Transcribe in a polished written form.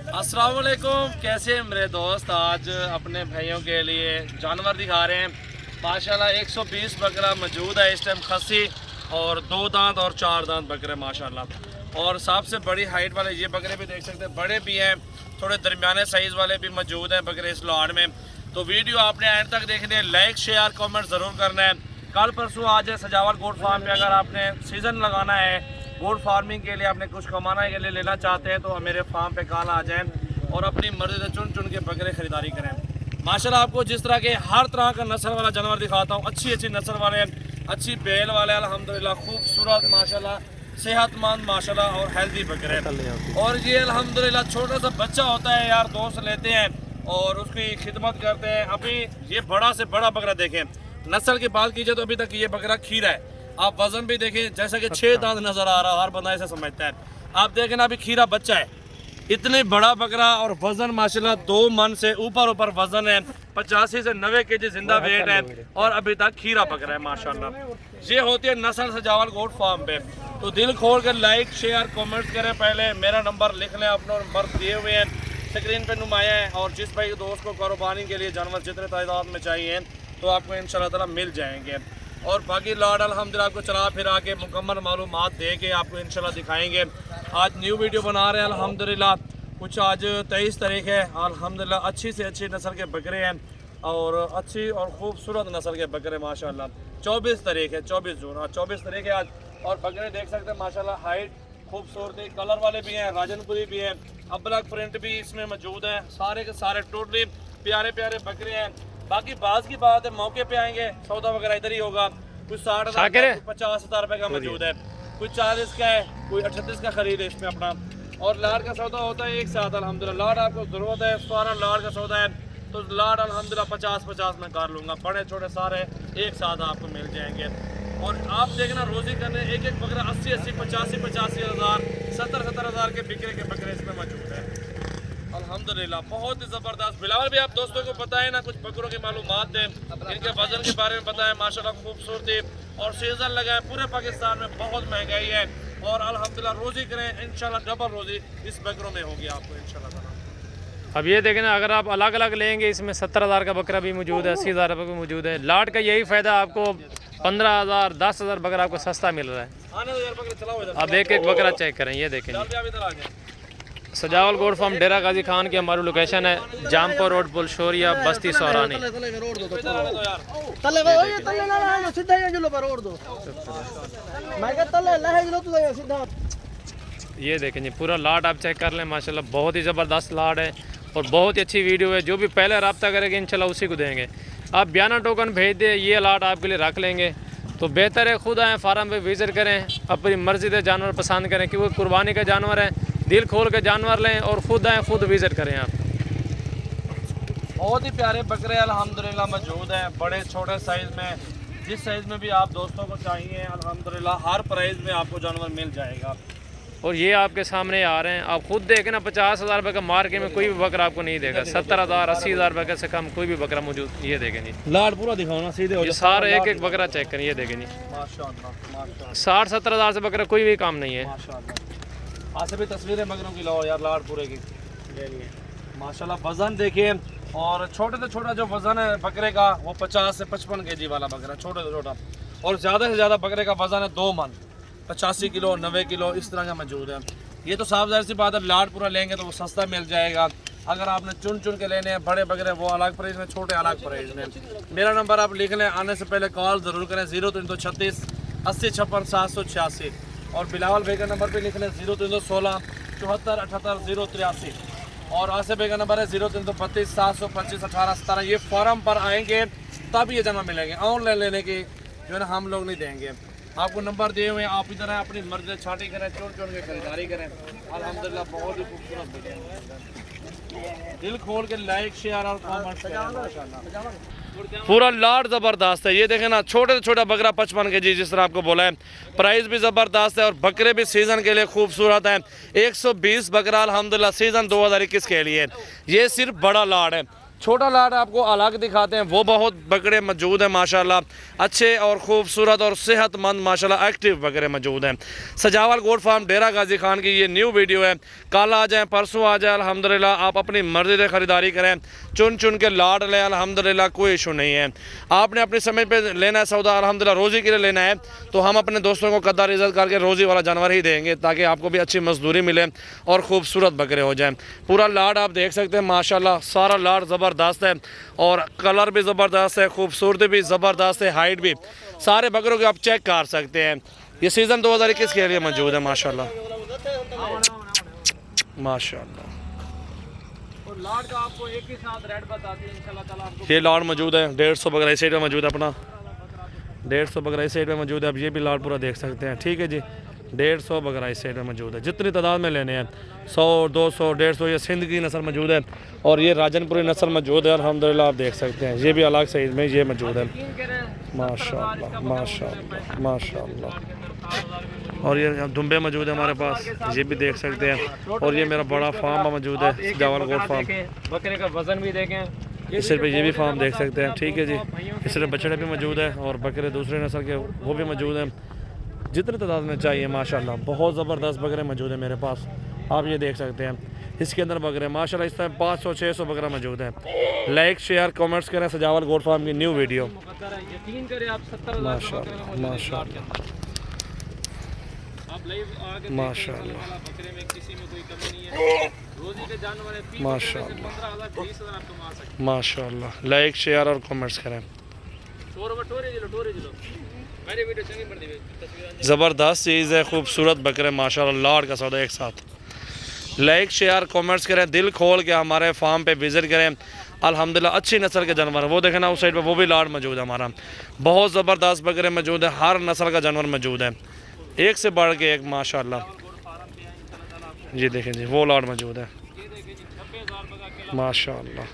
अस्सलाम वालेकुम, कैसे हैं मेरे दोस्त। आज अपने भाइयों के लिए जानवर दिखा रहे हैं। माशाल्लाह 120 बकरा मौजूद है इस टाइम, खस्सी और 2 दांत और 4 दांत बकरे माशाल्लाह। और सबसे बड़ी हाइट वाले ये बकरे भी देख सकते हैं, बड़े भी हैं, थोड़े दरमियाने साइज़ वाले भी मौजूद हैं बकरे इस लॉट में। तो वीडियो आपने एंड तक देखनी है, लाइक शेयर कमेंट ज़रूर करना है। कल परसों आज है सजावल गोट फार्म पे, अगर आपने सीज़न लगाना है गोट फार्मिंग के लिए, आपने कुछ कमाना के लिए लेना चाहते हैं तो मेरे फार्म पे कल आ जाएं और अपनी मर्जी से चुन चुन के बकरे ख़रीदारी करें। माशाल्लाह आपको जिस तरह के हर तरह का नस्ल वाला जानवर दिखाता हूँ, अच्छी अच्छी नस्ल वाले, अच्छी बैल वाले, अल्हम्दुलिल्लाह खूबसूरत माशाल्लाह, सेहतमंद माशाल्लाह और हेल्दी बकरे। और ये अल्हम्दुलिल्लाह छोटा सा बच्चा होता है यार, दोस्त लेते हैं और उसकी खिदमत करते हैं। अभी ये बड़ा से बड़ा बकरा देखें, नस्ल की बात कीजिए तो अभी तक ये बकरा खीरा है। आप वजन भी देखें, जैसा कि 6 दांत नजर आ रहा है, हर बंदा ऐसे समझता है। आप देखें ना, अभी खीरा बच्चा है, इतने बड़ा बकरा और वजन माशाल्लाह 2 मन से ऊपर वजन है, 85 से 90 केजी जिंदा वेट है और अभी तक खीरा बकरा है माशाल्लाह। ये होती है नस्ल सजावल गोट फार्म पे। तो दिल खोल कर लाइक शेयर कमेंट्स करें। पहले मेरा नंबर लिख लें, अपना नंबर दिए हुए हैं स्क्रीन पे नुमाया है। और जिस भाई दोस्त को कारोबारी के लिए जानवर जितने तादाद में चाहिए तो आपको इंशाल्लाह ताला मिल जाएंगे। और बाकी लॉट अल्हम्दुलिल्लाह आपको चला फिरा के मुकम्मल मालूमात दे के आपको इंशाल्लाह दिखाएंगे। आज न्यू वीडियो बना रहे हैं अल्हम्दुलिल्लाह। कुछ आज 23 तारीख है, अल्हम्दुलिल्लाह अच्छी से अच्छी नस्ल के बकरे हैं और अच्छी और खूबसूरत नस्ल के बकरे माशाल्लाह। 24 तारीख है, 24 जून, 24 तारीख है आज। और बकरे देख सकते हैं माशाल्लाह, हाइट खूबसूरती, कलर वाले भी हैं, राजनपुरी भी हैं, अबलग प्रिंट भी इसमें मौजूद है। सारे के सारे टोटली प्यारे प्यारे बकरे हैं। बाकी बाज की बात है, मौके पे आएंगे सौदा वगैरह इधर ही होगा। कुछ 60,000 का, 50,000 रुपये का मौजूद है, कुछ 40 का है, कोई 38 का खरीद है इसमें अपना। और लाड का सौदा होता है एक साथ अल्हम्दुलिल्लाह। लाड आपको ज़रूरत है, सारा लाड का सौदा है तो लाड अल्हम्दुलिल्लाह 50-50 में कर लूँगा। बड़े छोटे सारे एक साथ आपको मिल जाएंगे। और आप देखना रोज़ी करने एक एक बकरा 80-80, 85-85 हज़ार, 70-70 हज़ार के बिक्रे के बकरे इसमें मौजूद है अल्हम्दुलिल्लाह। बहुत ही ज़बरदस्त। बिलावल भी आप दोस्तों को बताएं ना, कुछ बकरों की मालूमात दें, इनके वजन के बारे में बताएं। माशाल्लाह खूबसूरती और सीज़न लगा है, पूरे पाकिस्तान में बहुत महंगाई है और अल्हम्दुलिल्लाह रोज़ी करें इंशाल्लाह, डबल रोज़ी इस बकरों में होगी आपको इंशाल्लाह। अब ये देखें ना, अगर आप अलग अलग लेंगे इसमें 70,000 का बकरा भी मौजूद है, 80,000 रुपये भी मौजूद है। लाट का यही फ़ायदा, आपको 15,000 10,000 बकरा आपको सस्ता मिल रहा है। अब एक एक बकरा चेक करें, ये देखें। सजावल गोट फार्म डेरा गाजी खान की हमारी लोकेशन है, जामपुर रोड, बुलशोरिया, बस्ती सौरानी। ये देखें जी, पूरा लाट आप चेक कर लें माशाल्लाह, बहुत ही ज़बरदस्त लाट है और बहुत ही अच्छी वीडियो है। जो भी पहले रब्ता करेंगे इंशाल्लाह उसी को देंगे। आप बयाना टोकन भेज दें, ये लाट आपके लिए रख लेंगे तो बेहतर है। खुद आएँ फार्म पे विज़िट करें, अपनी मर्ज़ी से जानवर पसंद करें, क्योंकि कुर्बानी का जानवर है। दिल खोल के जानवर लें और खुद आएँ, खुद विज़िट करें। आप बहुत ही प्यारे बकरे अल्हम्दुलिल्लाह मौजूद हैं, बड़े छोटे साइज़ में, जिस साइज़ में भी आप दोस्तों को चाहिए अल्हम्दुलिल्लाह हर प्राइस में आपको जानवर मिल जाएगा। और ये आपके सामने आ रहे हैं, आप खुद देखें ना, 50,000 रुपये का मार्केट में कोई भी बकरा आपको नहीं देगा। 70,000 80,000 रुपये से कम कोई भी बकरा मौजूद। ये देखें जी, लाट पूरा दिखाओ ना, सीधे हो ये सारा एक एक बकरा चेक करें। ये देखें जी, माशाल्लाह 60-70 हज़ार से बकरा कोई भी काम नहीं है। माशाल्लाह आज से भी तस्वीरें बकरों की लाओ यार, लाट पूरे की माशाल्लाह। वज़न देखिए, और छोटे से छोटा जो वज़न है बकरे का वो 50 से 55 केजी वाला बकरा, छोटे से छोटा। और ज़्यादा से ज़्यादा बकरे का वज़न है 2 मन, 85 किलो 90 किलो इस तरह का मौजूद है। ये तो साफ ज़ाहिर सी बात है, लाट पूरा लेंगे तो वो सस्ता मिल जाएगा। अगर आपने चुन चुन के लेने हैं बड़े बकरे, वो अलग प्राइस में, छोटे अलग प्राइस में। मेरा नंबर आप लिख लें, आने से पहले कॉल ज़रूर करें, 0336 80 56 786। और बिलावल भाई का नंबर भी लिख लें, 0316 74 78 083। और आसिफ भाई का नंबर है 0332 725 18 17। ये फॉर्म पर आएंगे तब ये जमा मिलेंगे, ऑनलाइन लेने की जो है ना हम लोग नहीं देंगे। आपको नंबर दिए हुए हैं, आप इधर आए, अपनी मर्जी छाटी करें, चुन चुन के खरीदारी करें। अल्हम्दुलिल्लाह बहुत ही खूबसूरत बकरे। दिल खोल के लाइक शेयर और कमेंट करें माशाल्लाह। पूरा लाट ज़बरदस्त है। ये देखें ना, छोटे से छोटा बकरा 55 केजी, जिस तरह आपको बोला है। प्राइस भी ज़बरदस्त है और बकरे भी सीज़न के लिए खूबसूरत हैं। 120 बकरा अल्हम्दुलिल्लाह सीज़न 2021 के लिए। ये सिर्फ बड़ा लाट है, छोटा लाट आपको अलग दिखाते हैं, वो बहुत बकरे मौजूद हैं माशाल्लाह, अच्छे और ख़ूबसूरत और सेहतमंद माशाल्लाह एक्टिव बकरे मौजूद हैं। सजावल गोट फार्म डेरा गाजी खान की ये न्यू वीडियो है। कल आ जाएँ, परसों आ जाए, अल्हम्दुलिल्लाह आप अपनी मर्ज़ी से ख़रीदारी करें, चुन चुन के लाट लें, अल्हम्दुलिल्लाह कोई इशू नहीं है। आपने अपनी समय पे लेना है सौदा, अल्हम्दुलिल्लाह रोज़ी के लिए लेना है तो हम अपने दोस्तों को कदर इज़्ज़त करके रोज़ी वाला जानवर ही देंगे, ताकि आपको भी अच्छी मजदूरी मिले और ख़ूबसूरत बकरे हो जाएँ। पूरा लाट आप देख सकते हैं माशाल्लाह, सारा लाट ज़बरदस्त है और कलर भी ज़बरदस्त है, खूबसूरती भी ज़बरदस्त है, हाइट भी। सारे बकरों के आप चेक कर सकते हैं। ये सीज़न 2021 के लिए मौजूद है माशाल्लाह माशाल्लाह। और लाट का आपको एक ही साथ रेट बताती है इंशाल्लाह ताला आपको। ये लाट मौजूद है, 150 बकरा इस साइड में मौजूद है अपना, 150 बकरा इस साइड में मौजूद है। अब ये भी लाट पूरा देख सकते हैं, ठीक है जी। 150 बकरा इस साइड में मौजूद है, जितनी तादाद में लेने हैं 100 200 150। ये सिंध की नस्ल मौजूद है और ये राजनपुरी नस्ल मौजूद है, अल्हम्दुलिल्लाह आप देख सकते हैं। ये भी अलग साइज़ में ये मौजूद है माशाल्लाह माशाल्लाह माशाल्लाह। और ये दुम्बे मौजूद है हमारे पास, ये भी देख सकते हैं। और ये मेरा बड़ा फार्म मौजूद है, सजावल गोट फार्म। बकरे का वजन भी देखें, इस साइड पे ये भी फार्म देख सकते हैं, ठीक है जी। इस साइड बछड़े भी मौजूद है और बकरे दूसरे नस्ल के वो भी मौजूद हैं, जितनी तादाद में चाहिए माशाल्लाह। बहुत ज़बरदस्त बकरे मौजूद है मेरे पास, आप ये देख सकते हैं। इसके अंदर बकरे माशाल्लाह इस टाइम 500-600 बकरा मौजूद है। लाइक शेयर कमेंट्स करें सजावल गोट फार्म की न्यू वीडियो यकीन करें आप 70,000 माशाल्लाह माशाल्लाह आप लाइव आके माशाल्लाह बकरे में किसी में कोई कमी नहीं है। रोजी के जानवर है, 30,000 से माशाल्लाह 15,000 20,000 आप कमा सकते हैं। माशाल्लाह। लाइक शेयर और कमेंट्स करें। टोरे जिलो मेरी वीडियो चंगी पड़ दी तस्वीर। ज़बरदस्त चीज़ है, खूबसूरत बकरे माशाल्लाह, लाट का सौदा एक साथ। लाइक शेयर कमेंट्स करें, दिल खोल के हमारे फार्म पे विज़िट करें। अल्हम्दुलिल्लाह अच्छी नस्ल के जानवर, वो देखें ना उस साइड पे वो भी लाट मौजूद है हमारा। बहुत ज़बरदस्त बकरे मौजूद है, हर नस्ल का जानवर मौजूद है, एक से बढ़ के एक माशाल्लाह। ये देखें जी वो लाट मौजूद है माशाल्लाह।